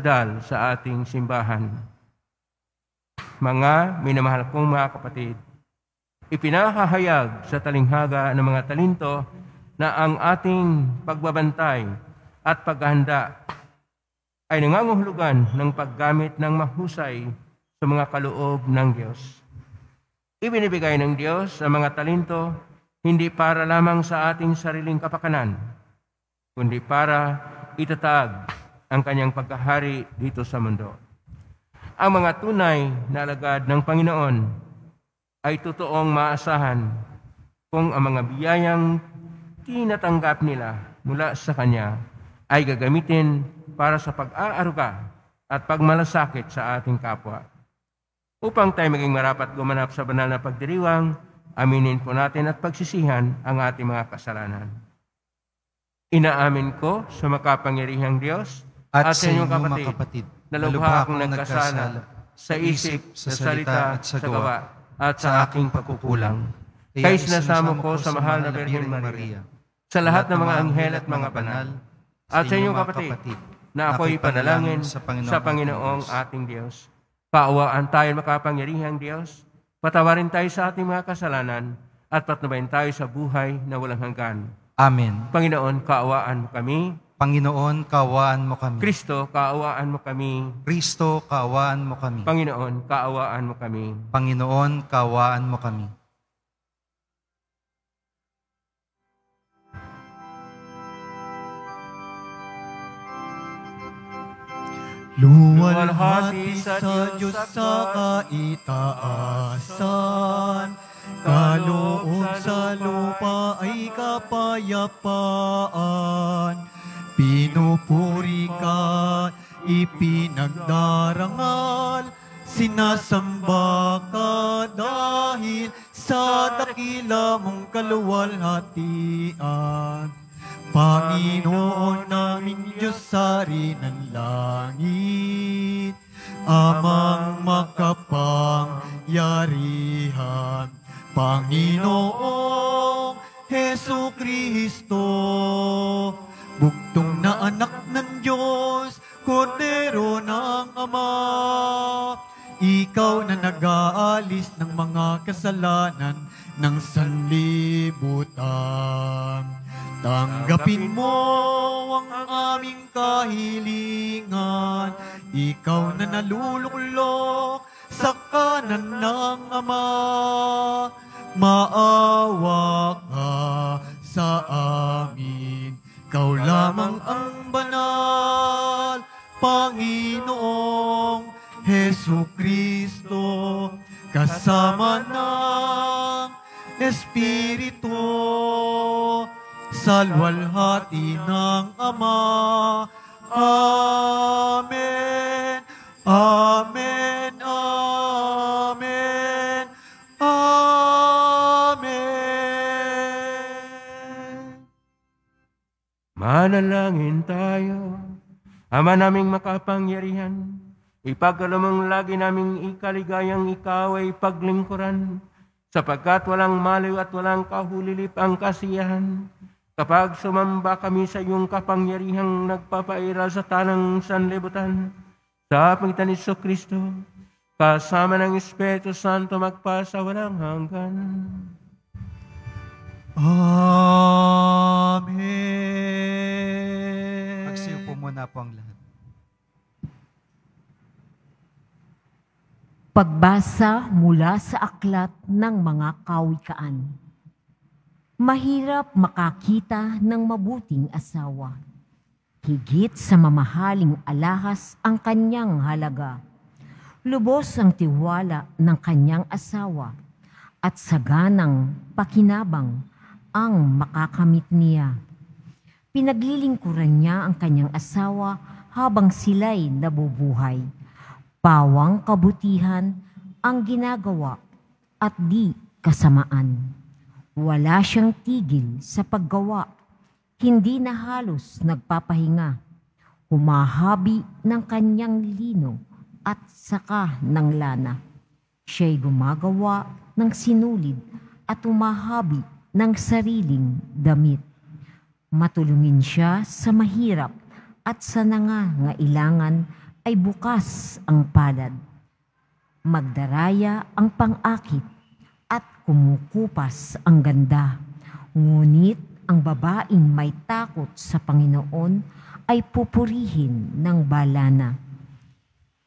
dal sa ating simbahan. Mga minamahal kong mga kapatid, ipinahahayag sa talinghaga ng mga talento na ang ating pagbabantay at paghahanda ay nangangahulugan ng paggamit ng mahusay sa mga kaloob ng Diyos. Ibinibigay ng Diyos ang mga talento hindi para lamang sa ating sariling kapakanan, kundi para itatag ang kanyang pagkahari dito sa mundo. Ang mga tunay na alagad ng Panginoon ay totoong maasahan kung ang mga biyayang tinatanggap nila mula sa Kanya ay gagamitin para sa pag-aaruga at pagmalasakit sa ating kapwa. Upang tayo maging marapat gumanap sa banal na pagdiriwang, aminin po natin at pagsisihan ang ating mga kasalanan. Inaamin ko sa makapangyarihang Diyos at sa inyong kapatid na lubha akong nagkasala sa isip, sa salita at sa gawa at sa aking pagkukulang. Kaya sinasamo ko sa mahal na Birhen Maria, sa lahat ng mga anghel at mga banal, at sa inyong kapatid na ako'y panalangin sa Panginoong ating Diyos. Paawaan tayo makapangyarihang Diyos, patawarin tayo sa ating mga kasalanan, at patnubayan tayo sa buhay na walang hanggan. Amen. Panginoon, kaawaan mo kami. Panginoon, kaawaan mo kami. Kristo, kaawaan mo kami. Kristo, kaawaan mo kami. Panginoon, kaawaan mo kami. Panginoon, kaawaan mo kami. Luwalhati sa Diyos sa kaitaasan, kaloob sa lupa ay kapayapaan. Pinupuri ka, ipinagdarangal, sinasamba ka dahil sa dakila mong kaluwalhatian. Panginoon naming Diyos Hari ng langit, amang makapangyarihan, Panginoong Hesu Kristo, bugtong na anak ng Diyos, Kordero ng Ama, ikaw na nag-aalis ng mga kasalanan ng sanlibutan. Tanggapin mo ang aming kahilingan, ikaw na naluluklok sa kanan ng Ama. Maawa ka sa amin, ikaw lamang ang banal, Panginoong Hesu Kristo, kasama ng Espiritu, sa luwalhati ng Ama. Amen. Amen. Amen. Amen. Manalangin tayo. Ama naming makapangyarihan, ipagkalamang lagi naming ikaligayang ikaw ay paglingkuran, sapagkat walang maliw at walang kahulilip ang kasiyahan. Kapag sumamba kami sa iyong kapangyarihang nagpapairal sa tanang sanlibutan, sa pangitan ni Kristo, kasama ng Espiritu Santo magpasa walang hanggan. Amen. Magsiupo muna po ang lahat. Pagbasa mula sa aklat ng mga kawikaan. Mahirap makakita ng mabuting asawa. Higit sa mamahaling alahas ang kanyang halaga. Lubos ang tiwala ng kanyang asawa at saganang pakinabang ang makakamit niya. Pinaglilingkuran niya ang kanyang asawa habang sila'y nabubuhay. Pawang kabutihan ang ginagawa at di kasamaan. Wala siyang tigil sa paggawa, hindi na halos nagpapahinga. Humahabi ng kanyang lino at saka ng lana. Siya'y gumagawa ng sinulid at humahabi ng sariling damit. Matulungin siya sa mahirap at sa nangangailangan ay bukas ang palad. Magdaraya ang pang-akit at kumukupas ang ganda. Ngunit ang babaeng may takot sa Panginoon ay pupurihin ng balana.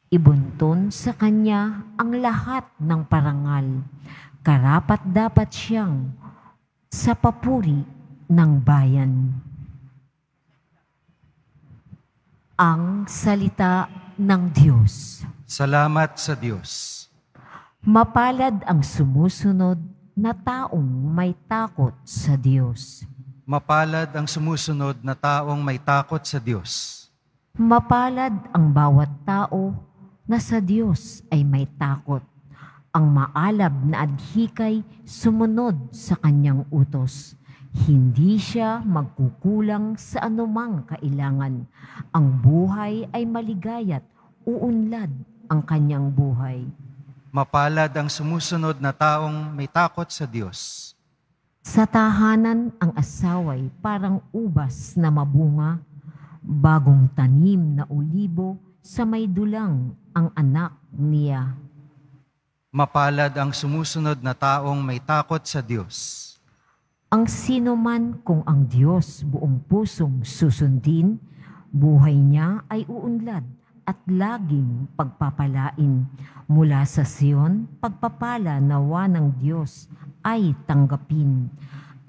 Ibunton sa kanya ang lahat ng parangal. Karapat-dapat siyang sa papuri ng bayan. Ang salita ng Diyos. Salamat sa Diyos. Mapalad ang sumusunod na taong may takot sa Diyos. Mapalad ang sumusunod na taong may takot sa Diyos. Mapalad ang bawat tao na sa Diyos ay may takot. Ang maalab na adhikay sumunod sa kanyang utos. Hindi siya magkukulang sa anumang kailangan. Ang buhay ay maligaya't uunlad ang kanyang buhay. Mapalad ang sumusunod na taong may takot sa Diyos. Sa tahanan ang asaway parang ubas na mabunga, bagong tanim na ulibo sa may dulang ang anak niya. Mapalad ang sumusunod na taong may takot sa Diyos. Ang sino man kung ang Diyos buong pusong susundin, buhay niya ay uunlad at laging pagpapalain. Mula sa Sion, pagpapala nawa ng Diyos ay tanggapin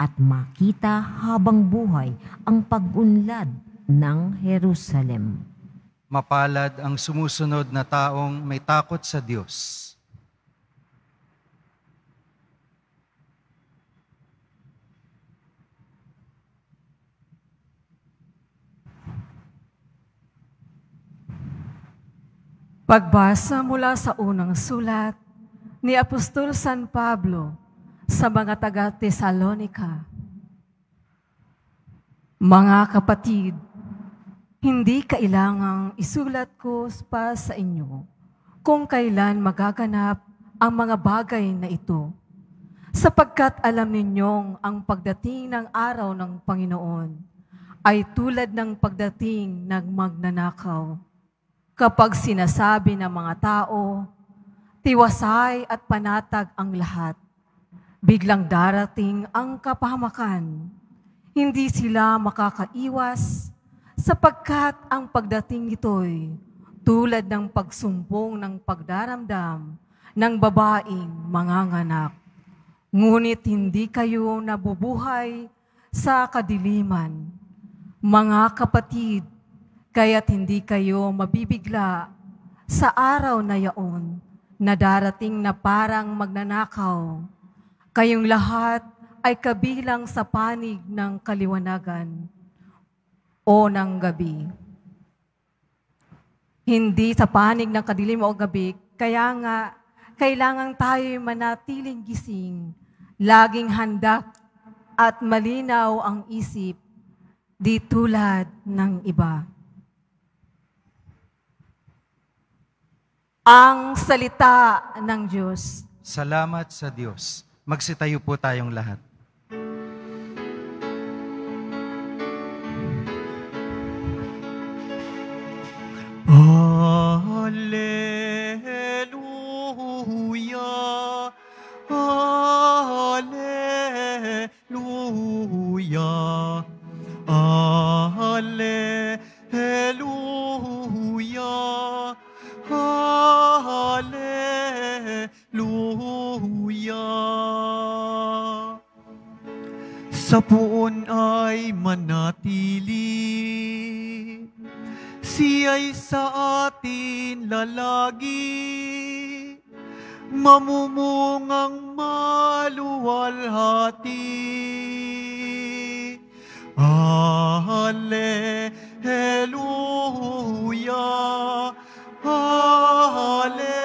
at makita habang buhay ang pag-unlad ng Jerusalem. Mapalad ang sumusunod na taong may takot sa Diyos. Pagbasa mula sa unang sulat ni Apostol San Pablo sa mga taga-Tesalonika. Mga kapatid, hindi kailangang isulat ko pa sa inyo kung kailan magaganap ang mga bagay na ito, sapagkat alam ninyong ang pagdating ng araw ng Panginoon ay tulad ng pagdating ng magnanakaw. Kapag sinasabi ng mga tao, tiwasay at panatag ang lahat, biglang darating ang kapahamakan. Hindi sila makakaiwas sapagkat ang pagdating ito'y tulad ng pagsumpong ng pagdaramdam ng babaeng manganganak. Ngunit hindi kayo nabubuhay sa kadiliman. Mga kapatid, kaya't hindi kayo mabibigla sa araw na yaon na darating na parang magnanakaw. Kayong lahat ay kabilang sa panig ng kaliwanagan o ng gabi. Hindi sa panig ng kadilim o gabi, kaya nga kailangan tayo'y manatiling gising, laging handa at malinaw ang isip, di tulad ng iba. Ang salita ng Diyos. Salamat sa Diyos. Magsitayo po tayong lahat. Alleluia, Alleluia, Alleluia, Alleluia. Sa puon ay manatili, siya'y sa atin lalagi, mamumungang maluwalhati. Alleluia, Alleluia, Alleluia,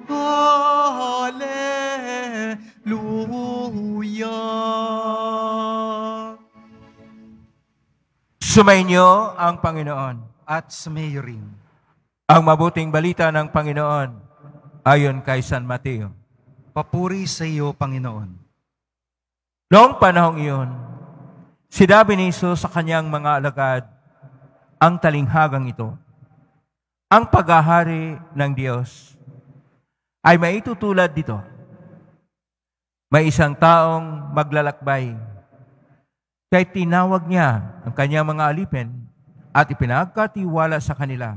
Alleluia. Sumainyo ang Panginoon. At sumayo rin. Ang mabuting balita ng Panginoon ayon kay San Mateo. Papuri sa iyo, Panginoon. Noong panahong iyon, sinabi ni Jesus sa kanyang mga alagad ang talinghagang ito. Ang paghahari ng Diyos ay maitutulad dito. May isang taong maglalakbay. Kaya tinawag niya ang kanyang mga alipin at ipinagkatiwala sa kanila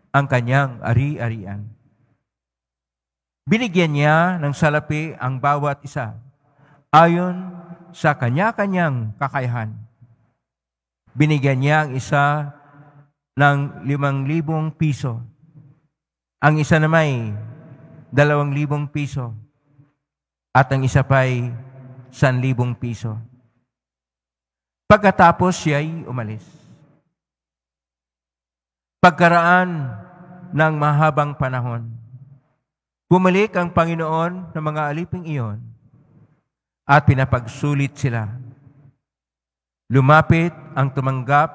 ang kanyang ari-arian. Binigyan niya ng salapi ang bawat isa ayon sa kanya-kanyang kakayahan. Binigyan niya ang isa ng 5,000 piso. Ang isa na may 2,000 piso. At ang isa pa'y 1,000 piso. Pagkatapos siya'y umalis. Pagkaraan ng mahabang panahon, bumalik ang Panginoon ng mga aliping iyon at pinapagsulit sila. Lumapit ang tumanggap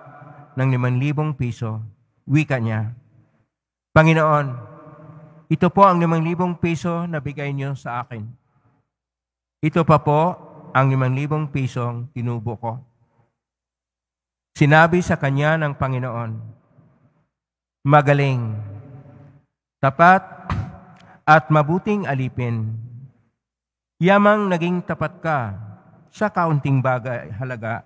ng 5,000 piso. Wika niya, Panginoon, ito po ang 5,000 piso na bigay niyo sa akin. Ito pa po ang 5,000 pisong tinubo ko. Sinabi sa kanya ng Panginoon, magaling, tapat at mabuting alipin. Yamang naging tapat ka sa kaunting bagay halaga.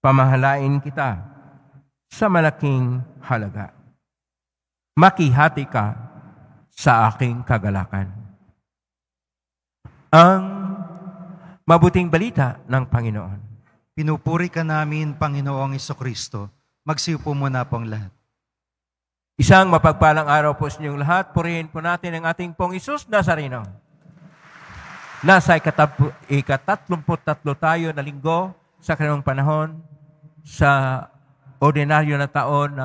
Pamahalain kita sa malaking halaga. Makihati ka sa aking kagalakan. Ang mabuting balita ng Panginoon. Pinupuri ka namin, Panginoong Jesucristo. Magsiupo muna po ang lahat. Isang mapagpalang araw po sa inyong lahat. Purihin po natin ang ating pong Isus Nazareno. Nasa ika-33 tayo na linggo sa kanyang panahon sa ordinaryo na taon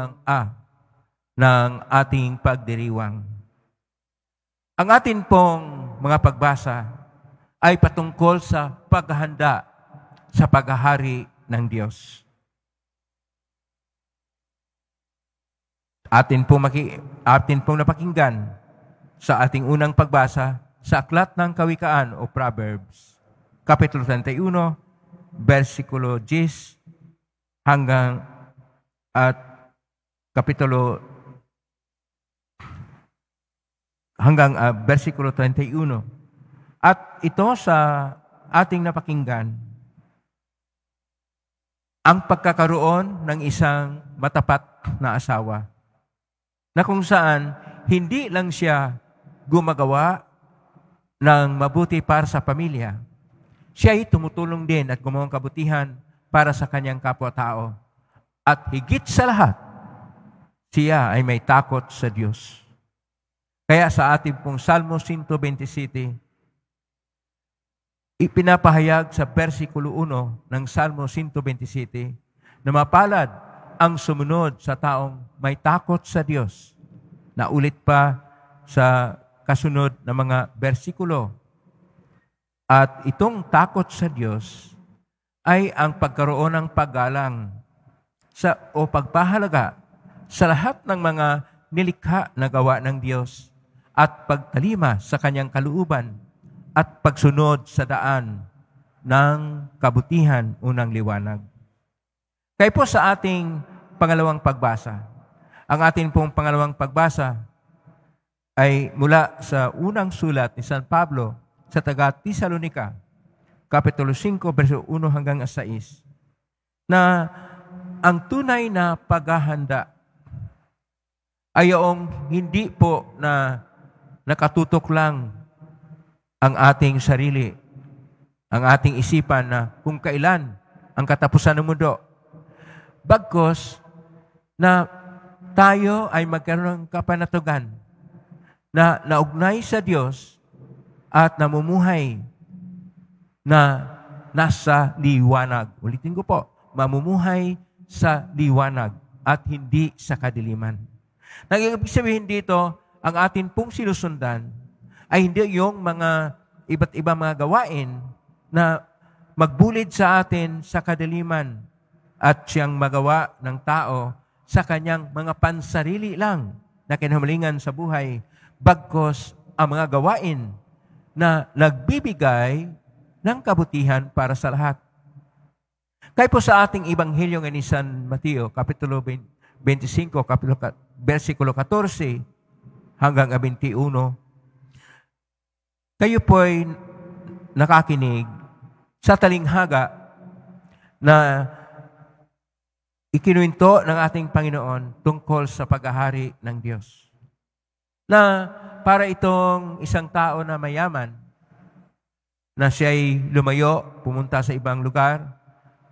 ng ating pagdiriwang. Ang atin pong mga pagbasa ay patungkol sa paghahanda sa paghahari ng Diyos. Atin pong napakinggan sa ating unang pagbasa sa Aklat ng Kawikaan o Proverbs, Kapitulo 31, versikulo 10 hanggang versikulo 31. At ito sa ating napakinggan, ang pagkakaroon ng isang matapat na asawa na kung saan hindi lang siya gumagawa ng mabuti para sa pamilya, siya ay tumutulong din at gumawang kabutihan para sa kanyang kapwa-tao. At higit sa lahat, siya ay may takot sa Diyos. Kaya sa ating pong Salmo 127, ipinapahayag sa versikulo 1 ng Salmo 127 na mapalad ang sumunod sa taong may takot sa Diyos. Naulit pa sa kasunod na mga versikulo. At itong takot sa Diyos ay ang pagkaroon ng paggalang o pagpahalaga sa lahat ng mga nilikha na gawa ng Diyos at pagtalima sa kanyang kalooban at pagsunod sa daan ng kabutihan o ng liwanag. Kaya po sa ating pangalawang pagbasa, ang ating pong pangalawang pagbasa ay mula sa unang sulat ni San Pablo sa taga-Tesalonica, Kapitulo 5, verso 1 hanggang 6, na ang tunay na paghahanda ay yung hindi po na nakatutok lang ang ating sarili, ang ating isipan na kung kailan ang katapusan ng mundo. Bagkus na tayo ay magkaroon ng kapanatugan na naugnay sa Diyos at namumuhay na nasa liwanag. Ulitin ko po, mamumuhay sa liwanag at hindi sa kadiliman. Nang ibig sabihin dito, ang atin pong sinusundan ay hindi yung mga iba't ibang mga gawain na magbulid sa atin sa kadiliman at siyang magawa ng tao sa kanyang mga pansarili lang na kinahamalingan sa buhay, bagkos ang mga gawain na nagbibigay ng kabutihan para sa lahat. Kaya po sa ating Ebanghelyo ni San Mateo, Kapitulo 25, versikulo 14 hanggang 21, kayo po'y nakakinig sa talinghaga na ikinuwento ng ating Panginoon tungkol sa paghahari ng Diyos. Na para itong isang tao na mayaman, na siya'y lumayo, pumunta sa ibang lugar,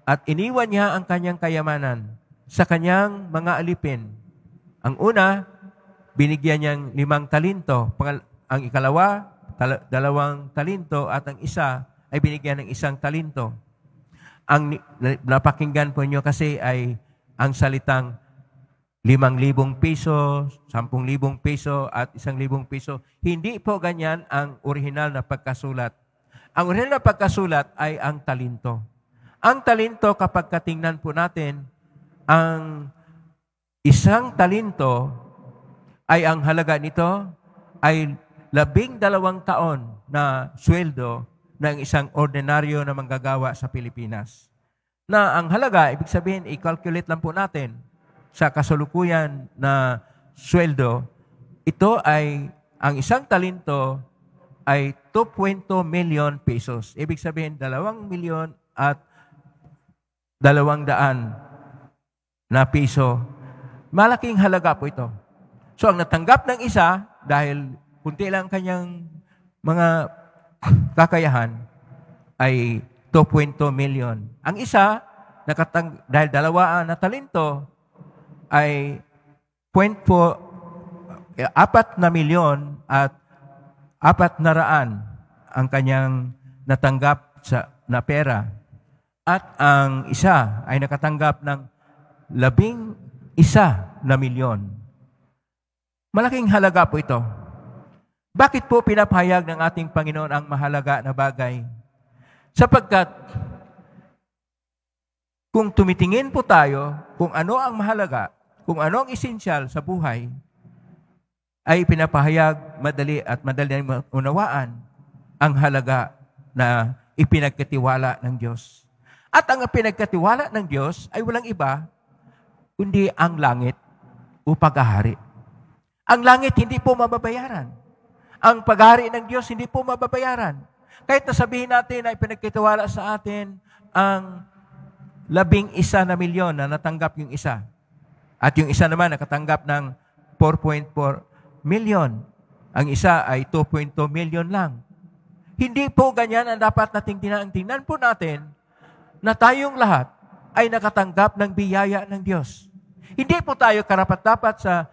at iniwan niya ang kanyang kayamanan sa kanyang mga alipin. Ang una, binigyan niyang 5 talento. Ang ikalawa, 2 talento. At ang isa ay binigyan ng 1 talento. Ang napakinggan po niyo kasi ay ang salitang 5,000 piso, 10,000 piso, at 1,000 piso. Hindi po ganyan ang orihinal na pagkasulat. Ang orihinal na pagkasulat ay ang talento. Ang talento, kapag katingnan po natin, ang 1 talento ay ang halaga nito ay 12 taon na sweldo ng isang ordinaryo na manggagawa sa Pilipinas. Na ang halaga, ibig sabihin, i-calculate lang po natin sa kasalukuyan na sweldo, ito ay, ang 1 talento ay 2.2 million pesos. Ibig sabihin, 2 milyon at 200 na piso. Malaking halaga po ito. So, ang natanggap ng isa, dahil kunti lang kanyang mga kakayahan, ay 2.2 million. Ang isa, dahil 2 na talento, ay 4 na milyon at 400 ang kanyang natanggap na pera. At ang isa ay nakatanggap ng 11 na milyon. Malaking halaga po ito. Bakit po pinapahayag ng ating Panginoon ang mahalaga na bagay? Sapagkat kung tumitingin po tayo kung ano ang mahalaga, kung ano ang esensyal sa buhay, ay pinapahayag madali na unawaan ang halaga na ipinagkatiwala ng Diyos. At ang pinagkatiwala ng Diyos ay walang iba, kundi ang langit o paghahari. Ang langit hindi po mababayaran. Ang paghahari ng Diyos hindi po mababayaran. Kahit nasabihin natin na ipinagkatiwala sa atin ang 11 na milyon na natanggap yung isa. At yung isa naman nakatanggap ng 4.4 milyon. Ang isa ay 2.2 milyon lang. Hindi po ganyan ang dapat nating tingnan po natin na tayong lahat ay nakatanggap ng biyaya ng Diyos. Hindi po tayo karapat-dapat sa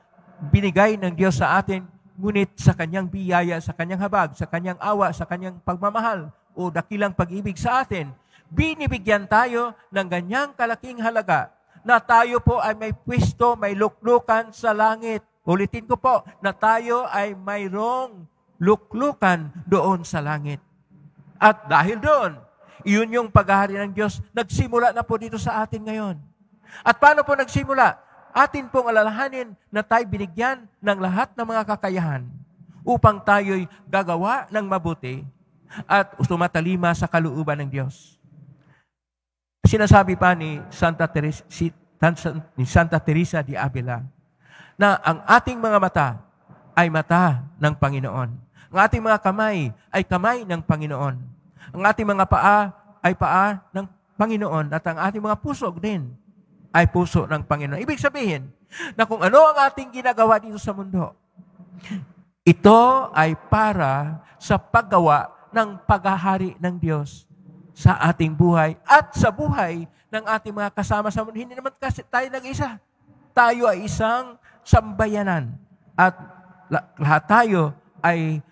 binigay ng Diyos sa atin, ngunit sa kanyang biyaya, sa kanyang habag, sa kanyang awa, sa kanyang pagmamahal o dakilang pag-ibig sa atin, binibigyan tayo ng ganyang kalaking halaga na tayo po ay may pwesto, may luklukan sa langit. Ulitin ko po, na tayo ay mayroong luklukan doon sa langit. At dahil doon, iyon yung paghahari ng Diyos, nagsimula na po dito sa atin ngayon. At paano po nagsimula? Atin pong alalahanin na tayo binigyan ng lahat ng mga kakayahan upang tayo'y gagawa ng mabuti at tumatalima sa kalooban ng Diyos. Sinasabi pa ni Santa Teresa de Avila na ang ating mga mata ay mata ng Panginoon. Ang ating mga kamay ay kamay ng Panginoon. Ang ating mga paa ay paa ng Panginoon. At ang ating mga puso din ay puso ng Panginoon. Ibig sabihin na kung ano ang ating ginagawa dito sa mundo, ito ay para sa paggawa ng paghahari ng Diyos sa ating buhay at sa buhay ng ating mga kasama sa mundo. Hindi naman kasi tayo nag-isa. Tayo ay isang sambayanan at lahat tayo ay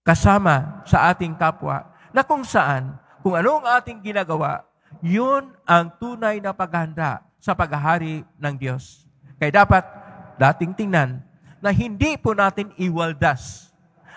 kasama sa ating kapwa na kung saan, kung ano ang ating ginagawa, yun ang tunay na paghahanda sa paghahari ng Diyos. Kaya dapat dating tingnan na hindi po natin iwaldas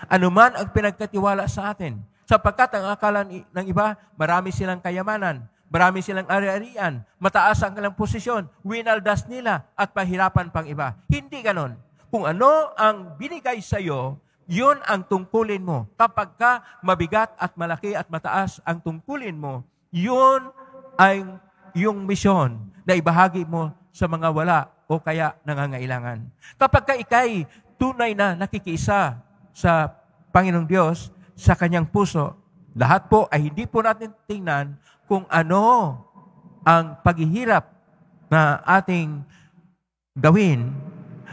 anuman ang pinagkatiwala sa atin. Sapagkat ang akala ng iba, marami silang kayamanan, marami silang ari-arian, mataas ang kanilang posisyon, winaldas nila at pahirapan pang iba. Hindi ganon. Kung ano ang binigay sa iyo, yun ang tungkulin mo. Kapag ka mabigat at malaki at mataas ang tungkulin mo, yun ay yung misyon na ibahagi mo sa mga wala o kaya nangangailangan. Kapag ka ikay tunay na nakikiisa sa Panginoong Diyos, sa kanyang puso, lahat po ay hindi po natin tingnan kung ano ang paghihirap na ating gawin,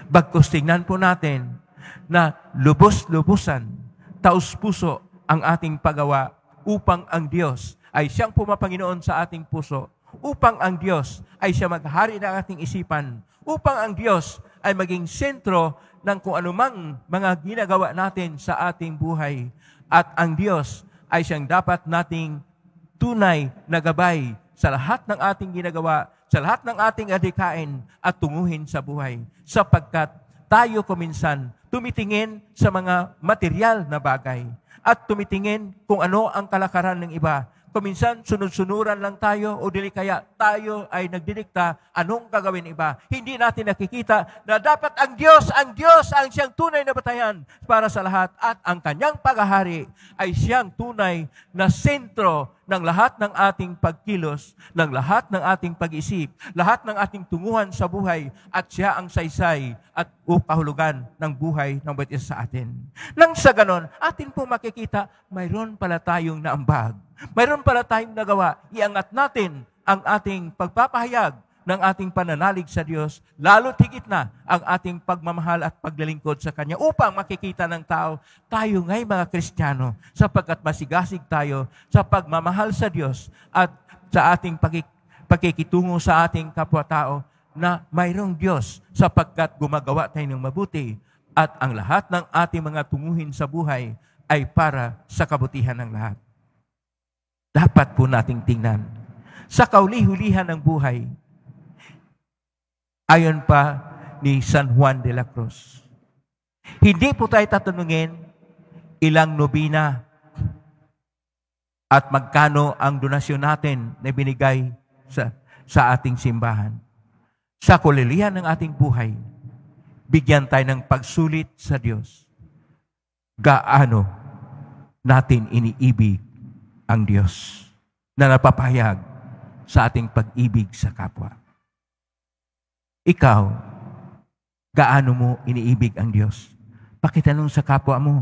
bagkus tingnan po natin na lubos-lubusan, taus-puso ang ating paggawa upang ang Diyos ay siyang pumapanginoon sa ating puso, upang ang Diyos ay siya maghari ng ating isipan, upang ang Diyos ay maging sentro ng kung anumang mga ginagawa natin sa ating buhay. At ang Diyos ay siyang dapat nating tunay na gabay sa lahat ng ating ginagawa, sa lahat ng ating adhikain at tunguhin sa buhay. Sapagkat tayo kuminsan tumitingin sa mga material na bagay at tumitingin kung ano ang kalakaran ng iba. Kuminsan, sunod-sunuran lang tayo o dili kaya tayo ay nagdidikta anong gagawin iba. Hindi natin nakikita na dapat ang Diyos ang siyang tunay na batayan para sa lahat at ang kanyang paghahari ay siyang tunay na sentro ng lahat ng ating pagkilos, ng lahat ng ating pag-isip, lahat ng ating tunguhan sa buhay at siya ang saysay at kahulugan ng buhay ng bawat isa sa atin. Nang sa ganon, atin po makikita, mayroon pala tayong naambag. Mayroon pala tayong nagawa. Iangat natin ang ating pagpapahayag ng ating pananalig sa Diyos, lalo higit na ang ating pagmamahal at paglilingkod sa Kanya upang makikita ng tao, tayo nga'y mga Kristiyano sapagkat masigasig tayo sa pagmamahal sa Diyos at sa ating pakikitungo sa ating kapwa-tao na mayroong Diyos sapagkat gumagawa tayo ng mabuti at ang lahat ng ating mga tunguhin sa buhay ay para sa kabutihan ng lahat. Dapat po nating tingnan sa kauli-hulihan ng buhay, ayon pa ni San Juan de la Cruz. Hindi po tayo tatanungin ilang nobina at magkano ang donasyon natin na binigay sa ating simbahan. Sa kauli-hulihan ng ating buhay, bigyan tayo ng pagsulit sa Diyos. Gaano natin iniibig ang Diyos na napapahayag sa ating pag-ibig sa kapwa. Ikaw, gaano mo iniibig ang Diyos? Pakitanong sa kapwa mo,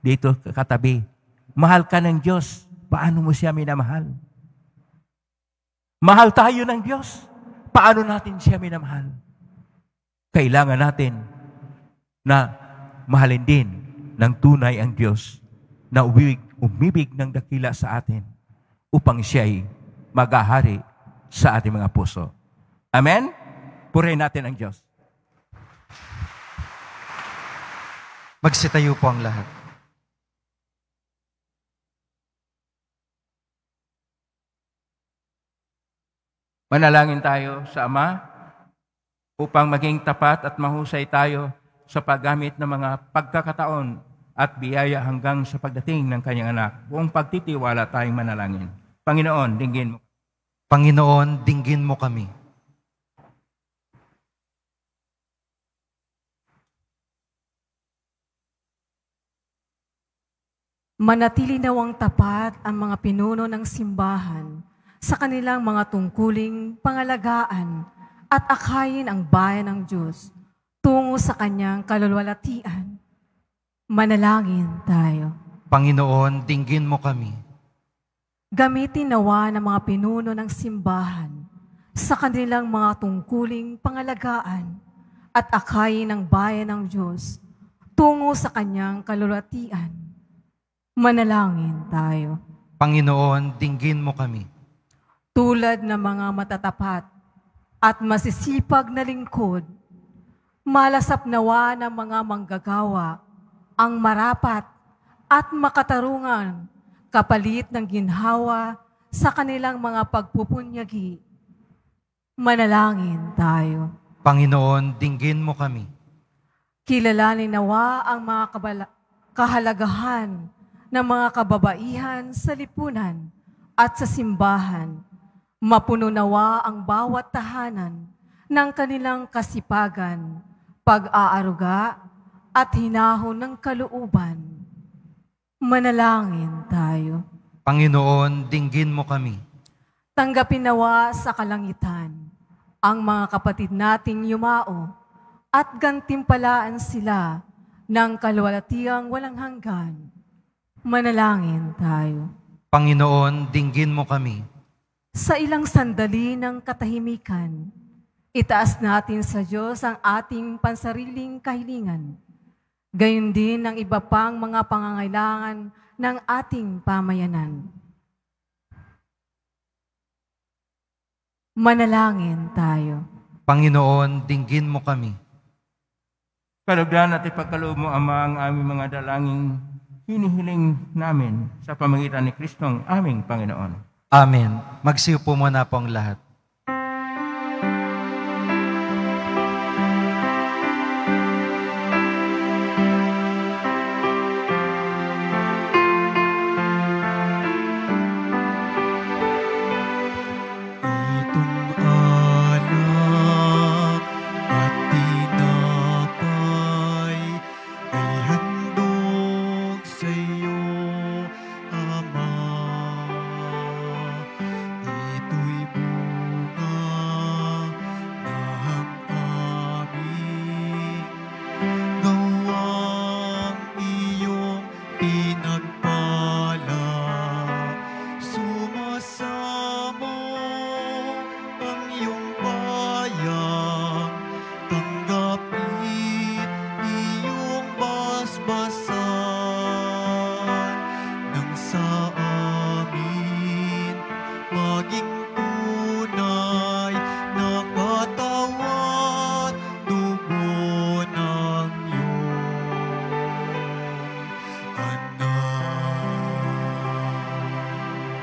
dito katabi, mahal ka ng Diyos, paano mo siya minamahal? Mahal tayo ng Diyos, paano natin siya minamahal? Kailangan natin na mahalin din ng tunay ang Diyos na umibig ng dakila sa atin upang siya'y maghahari sa ating mga puso. Amen? Purihin natin ang Diyos. Magsitayo po ang lahat. Manalangin tayo sa Ama upang maging tapat at mahusay tayo sa paggamit ng mga pagkakataon at biyaya hanggang sa pagdating ng kanyang anak. Buong pagtitiwala tayong manalangin. Panginoon, dinggin mo. Panginoon, dinggin mo kami. Manatili nawang tapat ang mga pinuno ng simbahan sa kanilang mga tungkuling pangalagaan at akayin ang bayan ng Diyos tungo sa kanyang kalulwalhatian. Manalangin tayo. Panginoon, dinggin mo kami. Gamitin nawa ng mga pinuno ng simbahan sa kanilang mga tungkuling pangalagaan at akayin ng bayan ng Diyos tungo sa kanyang kalulwalhatian. Manalangin tayo. Panginoon, dinggin mo kami. Tulad ng mga matatapat at masisipag na lingkod, malasap nawa ng mga manggagawa ang marapat at makatarungan kapalit ng ginhawa sa kanilang mga pagpupunyagi. Manalangin tayo. Panginoon, dinggin mo kami. Kilalanin nawa ang mga kahalagahan ng mga kababaihan sa lipunan at sa simbahan. Mapuno nawa ang bawat tahanan ng kanilang kasipagan, pag-aaruga, at hinahon ng kalooban. Manalangin tayo. Panginoon, dinggin mo kami. Tanggapin nawa sa kalangitan ang mga kapatid nating yumao at gantimpalaan sila ng kalwalatiang walang hanggan. Manalangin tayo. Panginoon, dinggin mo kami. Sa ilang sandali ng katahimikan, itaas natin sa Diyos ang ating pansariling kahilingan. Gayon din ang iba pang mga pangangailangan ng ating pamayanan. Manalangin tayo. Panginoon, dinggin mo kami. Kalugdan at ipagkaloob mo, Ama, ang aming mga dalangin hinihiling namin sa pamagitan ni Kristong aming Panginoon. Amen. Magsiupo muna po ang lahat. Itong alak at tinapay ay handog sa iyo, Ama. Ito'y bunga ng aming gawang iyong pinagpala. Sumasamo ang iyong bayang, tanggapin iyong basbasan nang sa amin maging tunay na katawan, dugo ng iyong anak.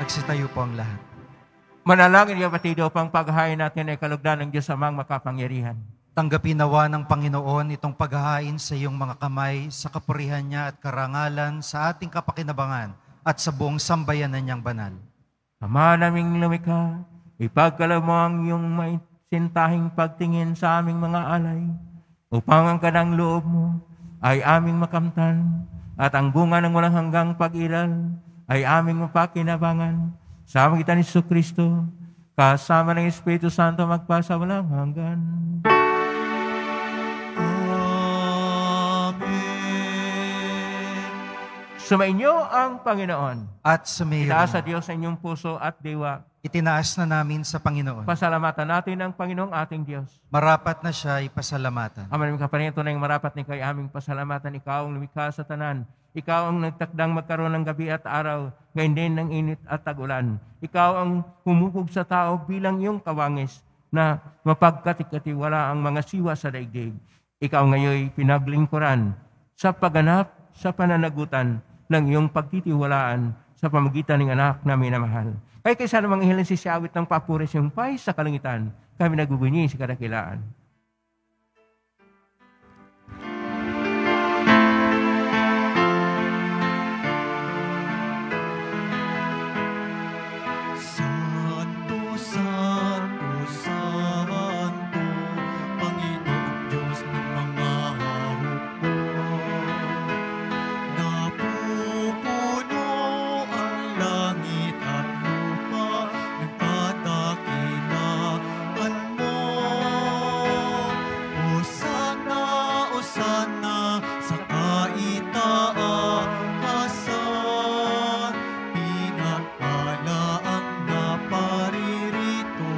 Nagsitayo po ang lahat. Manalangin niyo, kapatid, upang paghahain natin ay kalugdan ng Diyos amang makapangyarihan. Tanggapin nawa ng Panginoon itong paghahain sa iyong mga kamay sa kapurihan niya at karangalan sa ating kapakinabangan at sa buong sambayanan niyang banal. Ama naming lumikha, ipagkaloob mo ang iyong maisintahing pagtingin sa aming mga alay, upang ang kanang loob mo ay aming makamtan, at ang bunga ng walang hanggang pag-iral ay aming mapakinabangan. Sa magitan ni Jesucristo, kasama ng Espiritu Santo magpasa walang hanggan. Amen. Sumainyo ang Panginoon. At sumayo Itaas sa Diyos sa inyong puso at diwa. itinaas na namin sa Panginoon. Pasalamatan natin ang Panginoong ating Diyos. Marapat na siya ipasalamatan. Ama namin kaparingan, tunay marapat ni kay aming pasalamatan. Ikaw ang lumikha sa tanan. Ikaw ang nagtakdang magkaroon ng gabi at araw, ngayon din ng init at tag-ulan. Ikaw ang humukog sa tao bilang iyong kawangis na mapagkatikatiwala ang mga siwa sa daigdig. Ikaw ngayon pinaglingkuran sa pagganap sa pananagutan ng iyong pagtitiwalaan sa pamagitan ng anak na minamahal. Kaya kaysa namang ihilan si siyawit ng papuris yung pay sa kalangitan, kami nagbubunyi sa kadakilaan. Santo, Santo, Santo, Panginoon Diyos ng mga hukbo. Napupuno ang langit at lupa ng kadakilaan mo. Hosana, Hosana sa kaitaasan. Pinagpala ang naparirito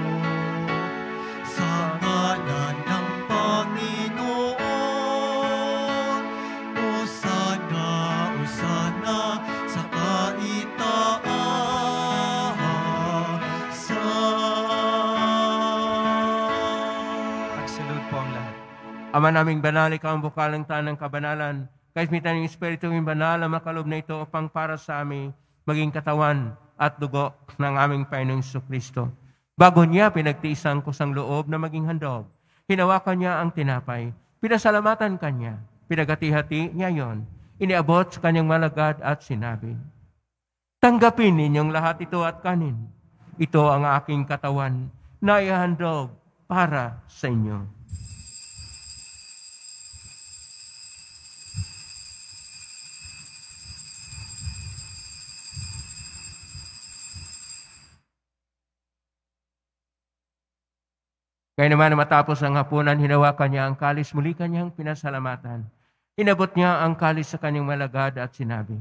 sa ngalan ng Panginoon. Hosana, Hosana sa kaitaasan. Magsilod po ang lahat. Ama naming banal, ikaw ang bukal ng tanang kabanalan. Kahit mitan yung Espiritu yung banal ang makalob na ito upang para sa amin maging katawan at dugo ng aming Panginoong Jesucristo. Bago niya pinagtiisang kusang loob na maging handog, hinawakan niya ang tinapay, pinasalamatan kanya, pinagati-hati niya yon, iniabot sa kanyang malagad at sinabi, tanggapin ninyong lahat ito at kanin. Ito ang aking katawan na ihandog para sa inyo. Kaya naman matapos ang hapunan, hinawakan niya ang kalis, muli kanyang pinasalamatan. Inabot niya ang kalis sa kanyang malagad at sinabi,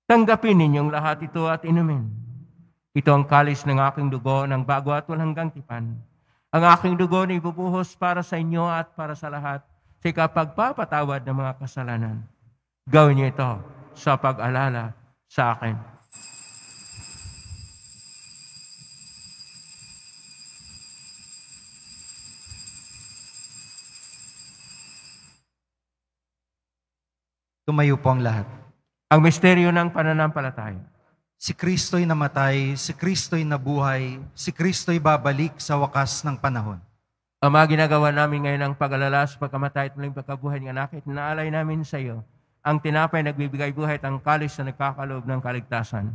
tanggapin ninyong lahat ito at inumin. Ito ang kalis ng aking dugo ng bago at walang hanggang tipan. Ang aking dugo na ibubuhos para sa inyo at para sa lahat sa ikapagpapatawad ng mga kasalanan. Gawin niyo ito sa pag-alala sa akin. Tumayo po ang lahat. Ang misteryo ng pananampalataya. Si Kristo'y namatay, si Kristo'y nabuhay, si Kristo'y babalik sa wakas ng panahon. Ama, ginagawa namin ngayon ang pag-alala sa pagkamatay at muling pagkabuhay ng anak at naalay namin sa iyo ang tinapay nagbibigay buhay at ang kalis na nagkakaloob ng kaligtasan.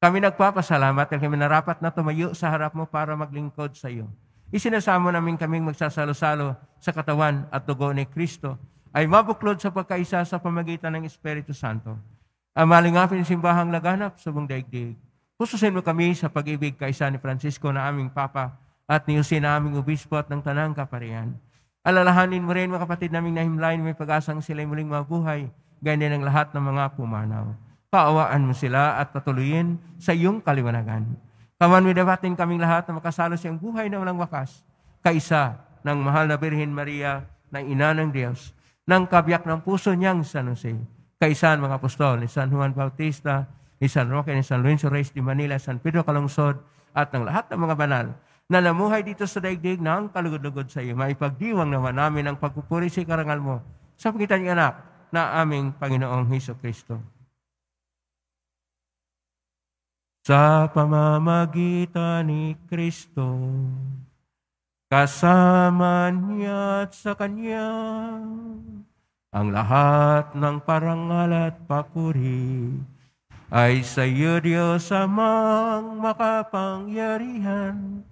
Kami nagpapasalamat at kami narapat na tumayo sa harap mo para maglingkod sa iyo. Isinasamo namin kaming magsasalo-salo sa katawan at dugo ni Kristo ay mabuklod sa pagkaisa sa pamagitan ng Espiritu Santo. Ang malingapin simbahang laganap sa buong daigdig. Pususin mo kami sa pag-ibig kaisa ni Francisco na aming Papa at ni Jose na aming Obispo at ng Tanang Kaparian. Alalahanin mo rin mga kapatid naming nahimlain may pag-asang sila'y muling mabuhay, ganyan ang lahat ng mga pumanaw. Kaawaan mo sila at patuloyin sa iyong kaliwanagan. Kawan mo dapatin kaming lahat na makasalo sa iyong buhay na walang wakas, kaisa ng mahal na Birhen Maria na ina ng Diyos, ng kabiyak ng puso niyang San Jose, kaisan mga apostol ni San Juan Bautista, ni San Roque, ni San Lorenzo Reyes de Manila, San Pedro Calungsod, at ng lahat ng mga banal na namuhay dito sa daigdig na ang kalugod-lugod sa iyo. Maipagdiwang naman namin ang pagpupuri sa karangal mo sa pagitan ng anak na aming Panginoong Hesukristo. Sa pamamagitan ni Kristo, kasama niya at sa Kanya, ang lahat ng parangal at papuri ay sa iyo, Diyos Amang makapangyarihan,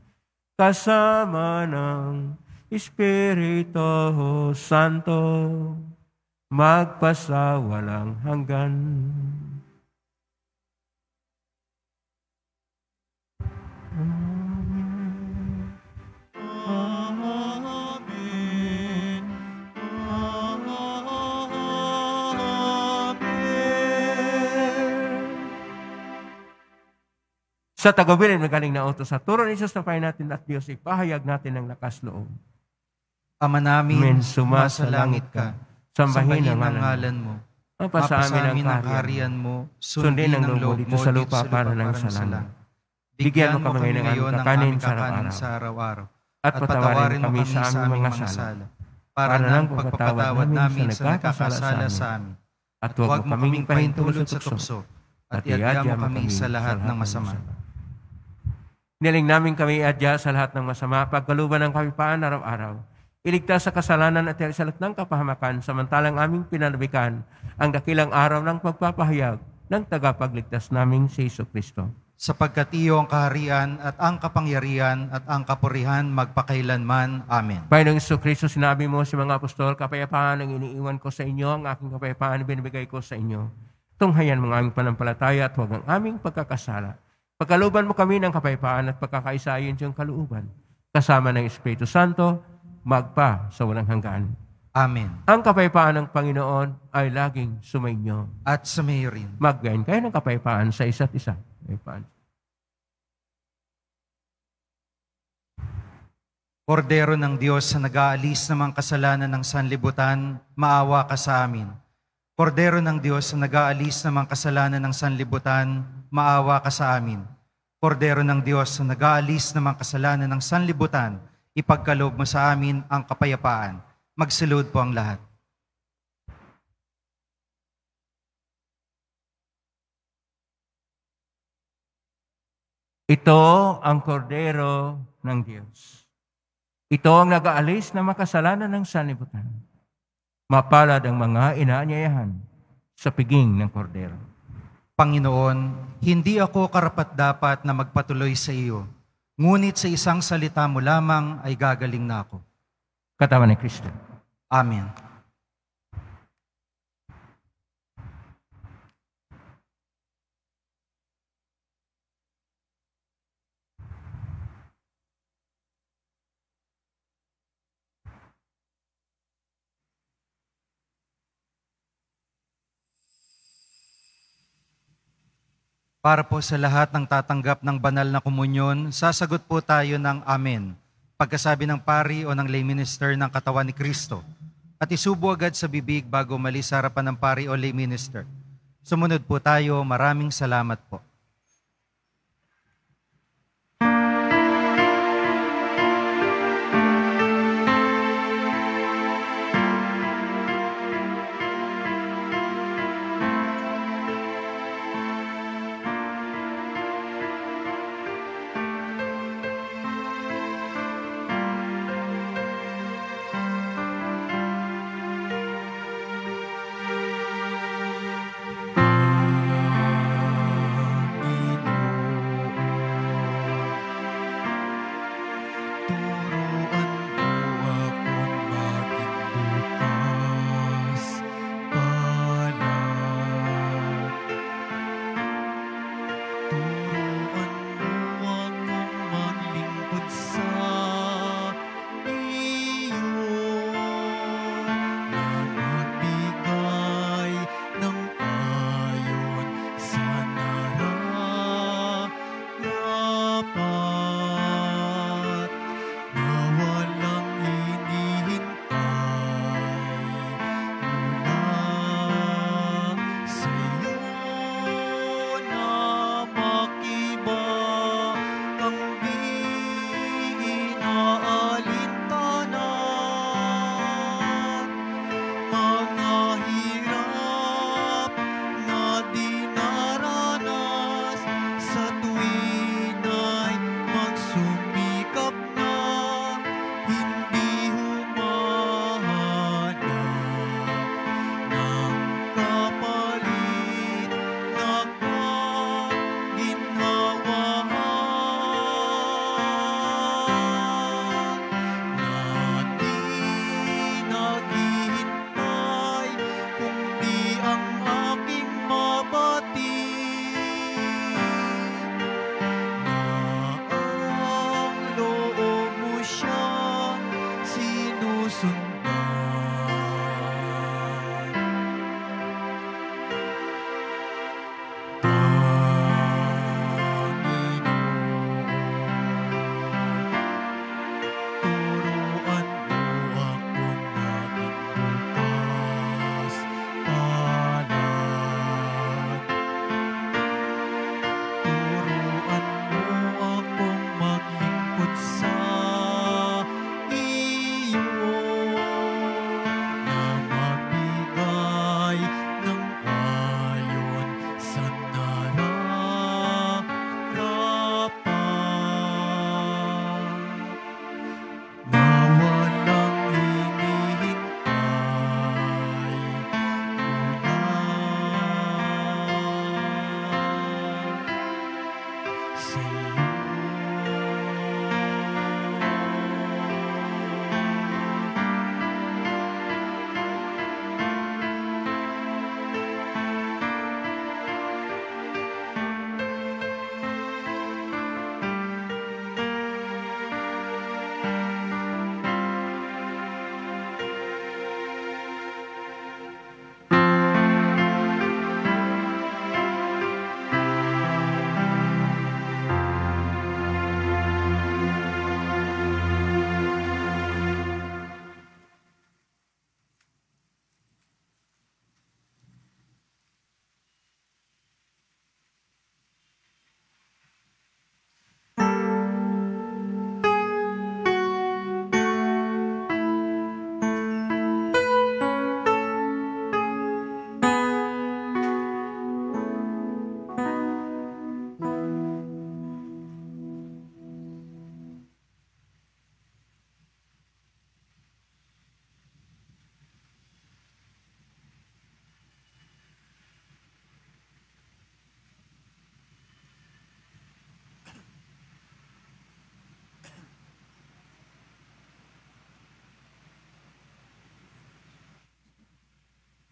kasama ng Espiritu Santo, magpasawalang hanggan. Sa tagubilin, magaling na utos sa turo ni Jesus na pahay natin at Diyos, ipahayag natin ang lakas loob. Ama namin, Amen. Sumasalangit ka. Sambahin ang ngalan mo. Mapasa amin ang kaharian mo. Sundin ang loob mo dito sa lupa para ng salang. Bigyan mo kami ngayon ng kakanin sa araw-araw. At patawarin mo kami sa aming mga sala. Para ng pagpapatawad namin sa nagkakasala sa amin. At huwag mo kaming pahintulot sa tukso. At iadya mo kami sa lahat ng masama. Niling namin kami iadya sa lahat ng masama, pagkaluban ng kapipaan araw-araw. Iligtas sa kasalanan at sa ng kapahamakan, samantalang aming pinanabikan ang dakilang araw ng pagpapahayag ng tagapagligtas naming si Jesucristo. Sapagkat iyo ang kaharian at ang kapangyarihan at ang kapurihan magpakailanman. Amen. Panginoong Jesucristo, sinabi mo sa mga apostol, kapayapaan ang iniiwan ko sa inyo, ang aking kapayapaan binibigay ko sa inyo. Tunghayan mo ang aming panampalataya at huwag ang aming pagkakasala. Pagkaluban mo kami ng kapayapaan at pagkakaisayon sa iyong kalooban, kasama ng Espiritu Santo, magpa sa walang hanggan. Amen. Ang kapayapaan ng Panginoon ay laging sumainyo. At sumayo rin. Maggain kayo ng kapayapaan sa isa't isa. Kapayapaan. Kordero ng Diyos na nag-aalis ng mga kasalanan ng sanlibutan, maawa ka sa amin. Kordero ng Diyos na nag-aalis ng mga kasalanan ng sanlibutan, maawa ka sa amin. Kordero ng Diyos na nag-aalis ng mga kasalanan ng sanlibutan, ipagkaloob mo sa amin ang kapayapaan. Magsilod po ang lahat. Ito ang kordero ng Diyos. Ito ang nag-aalis ng mga kasalanan ng sanlibutan. Mapalad ang mga inaanyayahan sa piging ng kordero. Panginoon, hindi ako karapat-dapat na magpatuloy sa iyo, ngunit sa isang salita mo lamang ay gagaling na ako. Katawan ni Kristo. Amen. Para po sa lahat ng tatanggap ng banal na komunyon, sasagot po tayo ng Amen. Pagkasabi ng pari o ng lay minister ng katawan ni Kristo. At isubo agad sa bibig bago umalis sa harapan ng pari o lay minister. Sumunod po tayo. Maraming salamat po.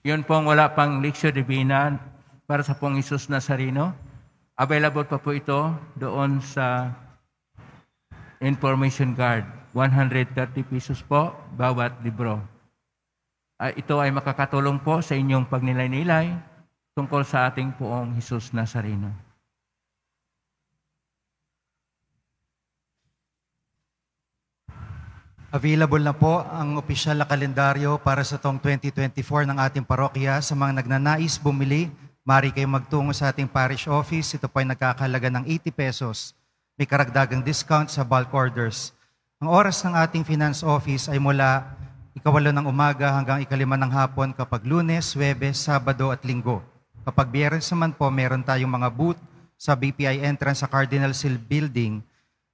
Yun pong wala pang Lectio Divina para sa pong Jesus Nazareno. Available pa po ito doon sa information card. 130 pesos po bawat libro. Ito ay makakatulong po sa inyong pagnilay-nilay tungkol sa ating poong Jesus Nazareno. Available na po ang opisyal na kalendaryo para sa taong 2024 ng ating parokya. Sa mga nagnanais bumili, maaari kayong magtungo sa ating parish office. Ito po ay nagkakahalaga ng 80 pesos. May karagdagang discount sa bulk orders. Ang oras ng ating finance office ay mula 8:00 ng umaga hanggang 5:00 ng hapon kapag Lunes, Huwebes, Sabado at Linggo. Kapag Biyernes naman po, meron tayong mga booth sa BPI entrance sa Cardinal Seal Building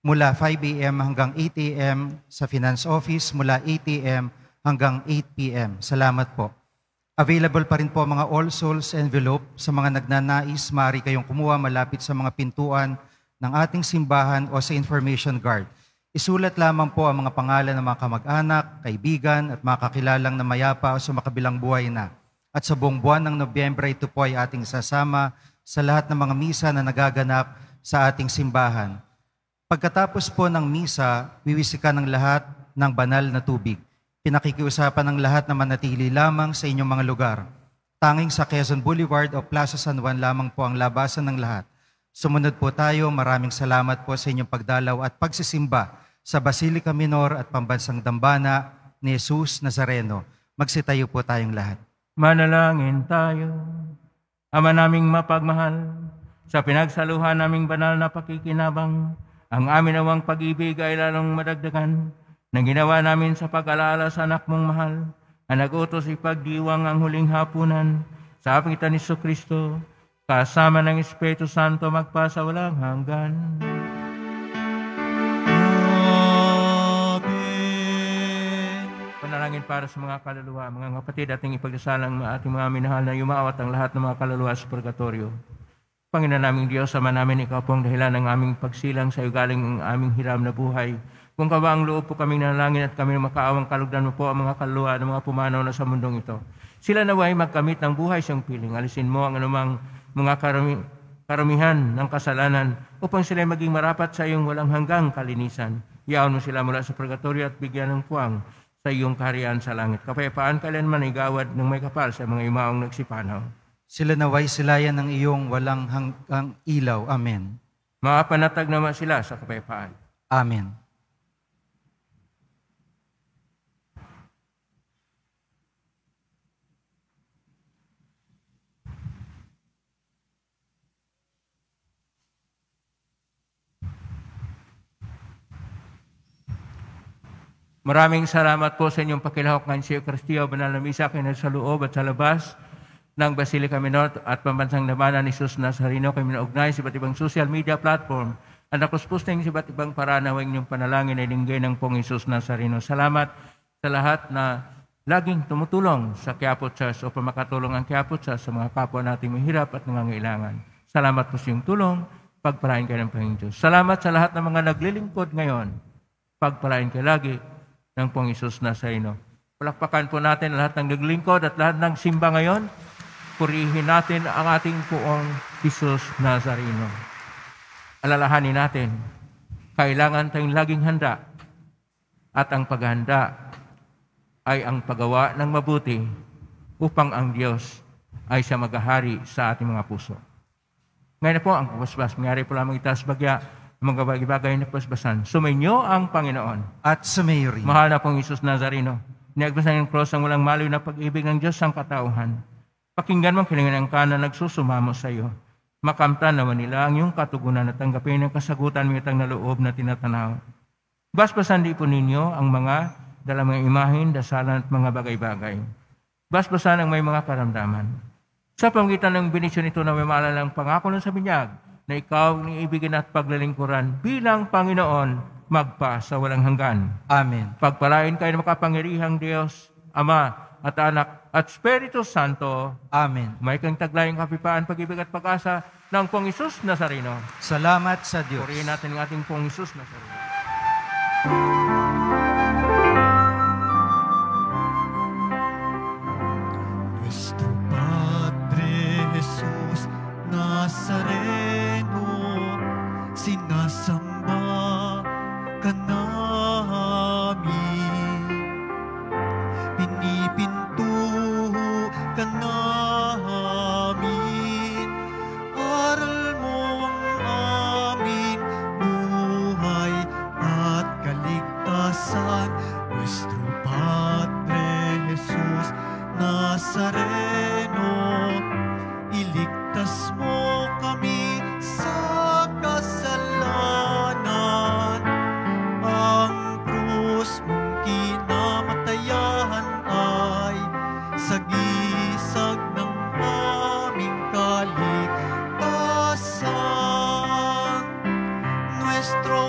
mula 5 a.m. hanggang 8 a.m. sa Finance Office, mula 8 a.m. hanggang 8 p.m. Salamat po. Available pa rin po mga All Souls envelope sa mga nagnanais. Maaari kayong kumuha malapit sa mga pintuan ng ating simbahan o sa information guard. Isulat lamang po ang mga pangalan ng mga kamag-anak, kaibigan at mga kakilalang na mayapa o sa makabilang buhay na. At sa buong buwan ng Nobyembre, ito po ay ating sasama sa lahat ng mga misa na nagaganap sa ating simbahan. Pagkatapos po ng misa, wiwisikan ng lahat ng banal na tubig. Pinakikiusapan ng lahat na manatili lamang sa inyong mga lugar. Tanging sa Quezon Boulevard o Plaza San Juan lamang po ang labasan ng lahat. Sumunod po tayo. Maraming salamat po sa inyong pagdalaw at pagsisimba sa Basilica Minor at Pambansang Dambana ni Jesus Nazareno. Magsitayo po tayong lahat. Manalangin tayo. Ama naming mapagmahal, sa pinagsaluhan naming banal na pakikinabang, ang amin nawang pag-ibig ay lalong madagdagan na ginawa namin sa pag-alala sa anak mong mahal, na nag-utos ipagdiwang ang huling hapunan sa apitan ni Jesucristo, kasama ng Espiritu Santo magpasa walang hanggan. Panalangin para sa mga kaluluwa, mga kapatid, ating ipagdasalang ating mga minahal na yumawat ang lahat ng mga kaluluwa sa purgatorio. Panginoon naming Diyos, Ama namin, Ikaw po ang dahilan ng aming pagsilang sa iyo galing ang aming hiram na buhay. Kung kawa ang loob po kaming nanalangin at kami makaawang kalugdan mo po ang mga kaluluwa ng mga pumanaw na sa mundong ito. Sila naway magkamit ng buhay siyang piling. Alisin mo ang anumang mga karamihan ng kasalanan upang sila maging marapat sa iyong walang hanggang kalinisan. Iyaon mo sila mula sa purgatorio at bigyan ng puwang sa iyong kaharian sa langit. Kapayapaan kailanman igawad ng may kapal sa mga imaong nagsipanaw. Sila naway silayan ng iyong walang hanggang ilaw. Amen. Mapanatag naman sila sa kapayapaan. Amen. Maraming salamat po sa inyong pakilahok ng Siyo Kristiyo, Banal na Misa, kayo sa loob at sa labas ng Basilica Minor at Pambansang Dambana ni Jesus Nazareno. Kami naugnay sa iba't ibang social media platform at nakusposting sa iba't ibang paraan na inyong panalangin ay linggay ng pong Jesus Nazareno. Salamat sa lahat na laging tumutulong sa Quiapo Church o pamakatulong ang Quiapo Church sa mga kapwa nating mahirap at nangangailangan. Salamat po sa iyong tulong. Pagpalain kayo ng Panginoon Diyos. Salamat sa lahat ng mga naglilingkod ngayon. Pagpalain kayo lagi ng pong Jesus Nazareno. Palakpakan po natin lahat ng naglingkod at lahat ng simba ngayon. Purihin natin ang ating poong Jesus Nazareno. Alalahanin natin, kailangan tayong laging handa at ang paghanda ay ang paggawa ng mabuti upang ang Diyos ay siya maghahari sa ating mga puso. Ngayon na po ang pasbas. Mayari po lamang itaas bagya mga bagay na pasbasan. Sumainyo ang Panginoon. At sumayo rin. Mahal na pong Jesus Nazareno, niagbasan ng cross ang walang maliw na pag-ibig ng Diyos ang katauhan. Pakinggan mo kilingan ka na nagsusumamo sa iyo. Makamtan naman nila ang iyong katugunan at tanggapin ang kasagutan mo itang naloob na tinatanaw. Basbasan di po ninyo ang mga dalang mga imahin, dasalan at mga bagay-bagay. Basbasan ang may mga karamdaman. Sa pamagitan ng benisyon ito na may maalalang pangako ng sa binyag, na ikaw ang iibigin at paglalingkuran bilang Panginoon magpa sa walang hanggan. Amen. Pagpalain kayo ng makapangyarihang Diyos, Ama at Anak at Espiritu Santo. Amen. May kang taglayang kapipaan, pag-ibig at pag-asa ng Pong Isus Nazareno. Salamat sa Diyos. Purihin natin ang ating Pong Isus Nazareno. Nuestro Padre Jesus Nazareno, sinasamba ka namin, pinipintuho ka namin, aral mo ang aming buhay at kaligtasan, nuestro